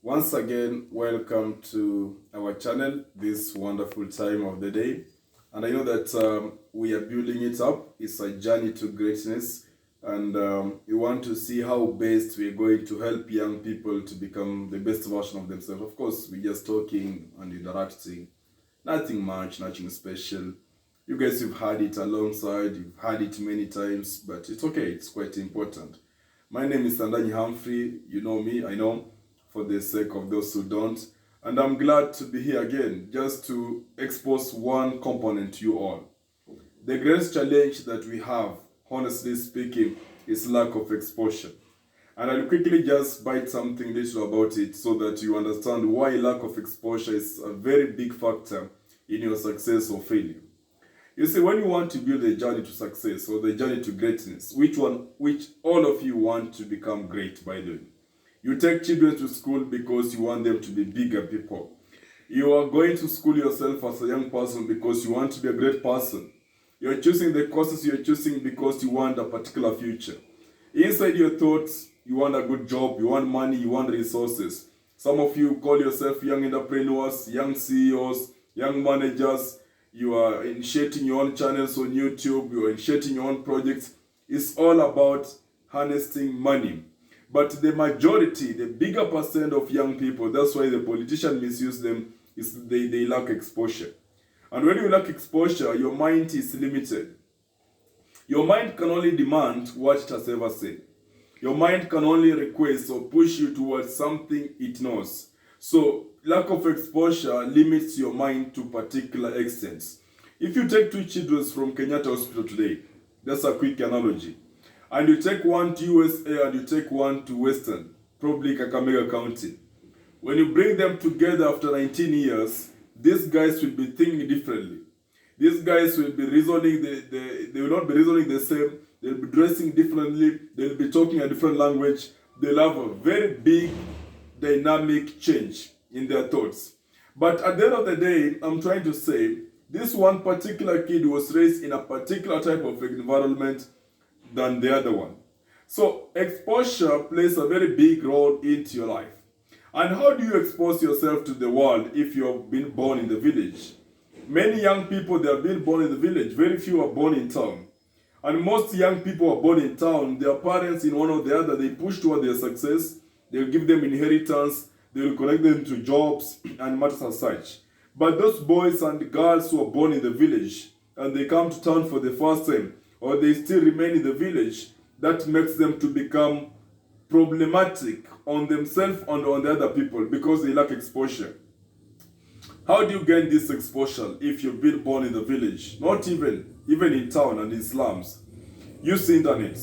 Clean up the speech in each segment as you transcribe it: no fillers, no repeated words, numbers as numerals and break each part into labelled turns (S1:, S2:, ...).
S1: Once again, welcome to our channel this wonderful time of the day. And I know that we are building it up. It's a journey to greatness. And we want to see how best we're going to help young people to become the best version of themselves. Of course, we're just talking and interacting. Nothing much, nothing special. You guys have had it alongside, you've had it many times, but it's okay, it's quite important. My name is Andanyi Humphrey. You know me, I know, for the sake of those who don't. And I'm glad to be here again, just to expose one component to you all. The greatest challenge that we have, honestly speaking, is lack of exposure. And I'll quickly just bite something little about it so that you understand why lack of exposure is a very big factor in your success or failure. You see, when you want to build a journey to success or the journey to greatness, which all of you want to become great, by the way. You take children to school because you want them to be bigger people. You are going to school yourself as a young person because you want to be a great person. You're choosing the courses you're choosing because you want a particular future. Inside your thoughts, you want a good job, you want money, you want resources. Some of you call yourself young entrepreneurs, young CEOs, young managers. You are initiating your own channels on YouTube, you are initiating your own projects. It's all about harnessing money. But the majority, the bigger percent of young people, that's why the politicians misuse them, is they lack exposure. And when you lack exposure, your mind is limited. Your mind can only demand what it has ever said. Your mind can only request or push you towards something it knows. So lack of exposure limits your mind to particular extents. If you take two children from Kenyatta Hospital today, that's a quick analogy, and you take one to USA and you take one to Western, probably Kakamega County, when you bring them together after 19 years, these guys will be thinking differently. These guys will be reasoning, they will not be reasoning the same, they'll be dressing differently, they'll be talking a different language, they'll have a very big dynamic change in their thoughts. But at the end of the day, I'm trying to say, this one particular kid was raised in a particular type of environment than the other one. So exposure plays a very big role into your life. And how do you expose yourself to the world if you have been born in the village? Many young people, they have been born in the village. Very few are born in town. And most young people are born in town. Their parents, in one or the other, they push toward their success. They'll give them inheritance. They will connect them to jobs and matters as such. But those boys and girls who are born in the village and they come to town for the first time, or they still remain in the village, that makes them to become problematic on themselves and on the other people because they lack exposure. How do you gain this exposure if you've been born in the village? Not even in town and in slums. Use internet.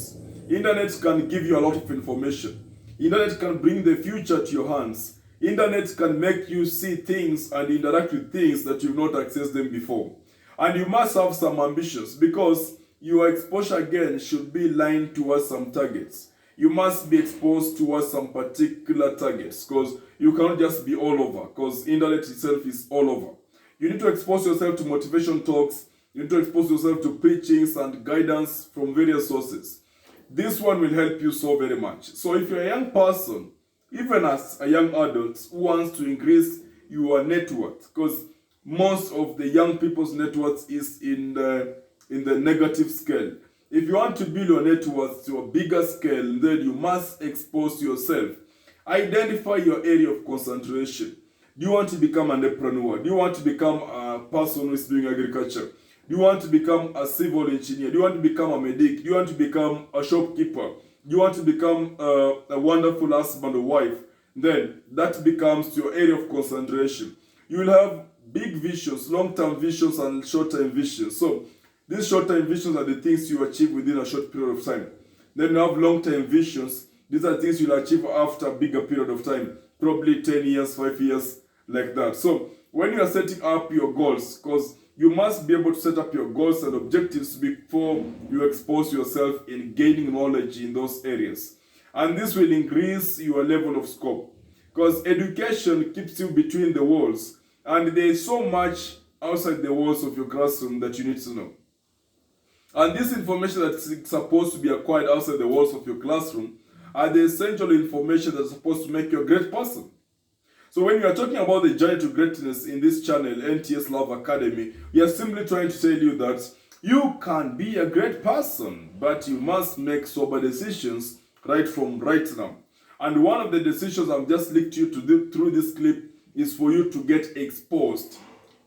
S1: Internet can give you a lot of information. Internet can bring the future to your hands. Internet can make you see things and interact with things that you've not accessed them before. And you must have some ambitions because your exposure again should be lined towards some targets. You must be exposed towards some particular targets because you cannot just be all over because internet itself is all over. You need to expose yourself to motivation talks. You need to expose yourself to preachings and guidance from various sources. This one will help you so very much. So if you're a young person, even as a young adult who wants to increase your net worth, because most of the young people's net worth is in the negative scale. If you want to build your net worth to a bigger scale, then you must expose yourself. Identify your area of concentration. Do you want to become an entrepreneur? Do you want to become a person who is doing agriculture? Do you want to become a civil engineer? Do you want to become a medic? Do you want to become a shopkeeper? Do you want to become a wonderful husband or wife? Then that becomes your area of concentration. You will have big visions, long-term visions and short-term visions. So these short-term visions are the things you achieve within a short period of time. Then you have long-term visions. These are things you'll achieve after a bigger period of time, probably 10 years, 5 years, like that. So when you are setting up your goals, because you must be able to set up your goals and objectives before you expose yourself in gaining knowledge in those areas. And this will increase your level of scope. Because education keeps you between the walls. And there is so much outside the walls of your classroom that you need to know. And this information that is supposed to be acquired outside the walls of your classroom are the essential information that is supposed to make you a great person. So when we are talking about the journey to greatness in this channel, NTS Love Academy, we are simply trying to tell you that you can be a great person, but you must make sober decisions right from right now. And one of the decisions I've just linked you to do through this clip is for you to get exposed.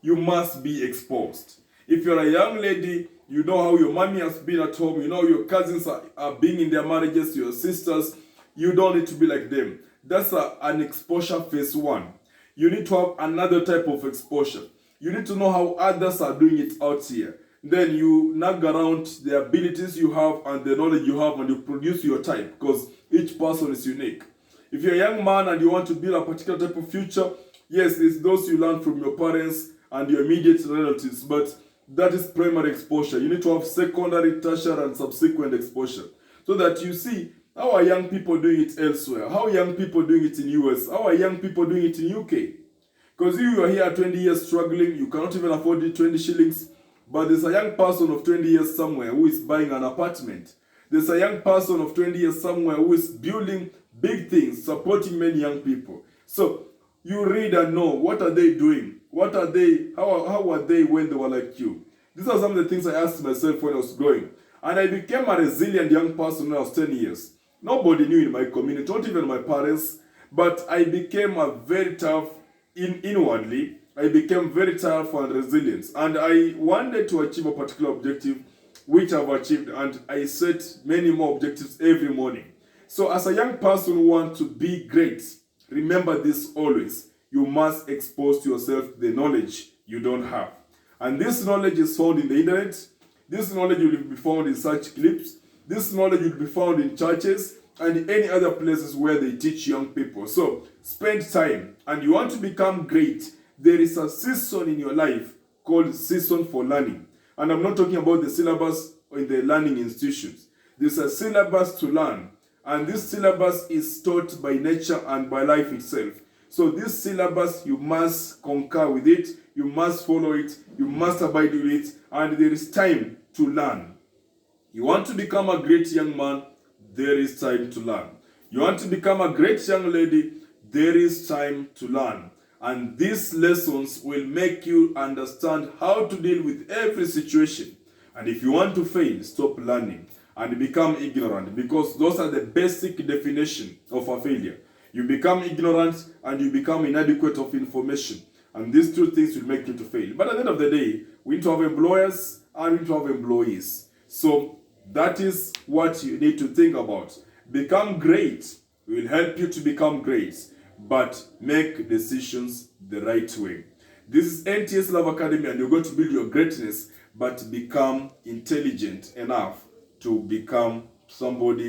S1: You must be exposed. If you're a young lady, you know how your mommy has been at home, you know your cousins are being in their marriages, your sisters, you don't need to be like them. That's an exposure phase one. You need to have another type of exposure. You need to know how others are doing it out here. Then you nag around the abilities you have and the knowledge you have, and you produce your type, because each person is unique. If you're a young man and you want to build a particular type of future, yes, it's those you learn from your parents and your immediate relatives, but that is primary exposure. You need to have secondary, tertiary, and subsequent exposure, so that you see how are young people doing it elsewhere, how are young people doing it in US, how are young people doing it in UK. Because you are here at 20 years struggling, you cannot even afford the 20 shillings, but there's a young person of 20 years somewhere who is buying an apartment. There's a young person of 20 years somewhere who is building big things, supporting many young people. So you read and know, what are they doing? What are they, how were they when they were like you? These are some of the things I asked myself when I was growing. And I became a resilient young person when I was 10 years. Nobody knew in my community, not even my parents, but I became a very tough, inwardly, I became very tough and resilient. And I wanted to achieve a particular objective, which I've achieved, and I set many more objectives every morning. So as a young person who wants to be great, remember this always. You must expose yourself to the knowledge you don't have. And this knowledge is found in the internet. This knowledge will be found in such clips. This knowledge will be found in churches and any other places where they teach young people. So spend time. And you want to become great, there is a season in your life called season for learning. And I'm not talking about the syllabus in the learning institutions. There's a syllabus to learn. And this syllabus is taught by nature and by life itself. So this syllabus, you must concur with it, you must follow it, you must abide with it, and there is time to learn. You want to become a great young man, there is time to learn. You want to become a great young lady, there is time to learn. And these lessons will make you understand how to deal with every situation. And if you want to fail, stop learning and become ignorant, because those are the basic definition of a failure. You become ignorant and you become inadequate of information. And these two things will make you to fail. But at the end of the day, we need to have employers and we need to have employees. So that is what you need to think about. Become great. We will help you to become great, but make decisions the right way. This is NTS Love Academy, and you're going to build your greatness, but become intelligent enough to become somebody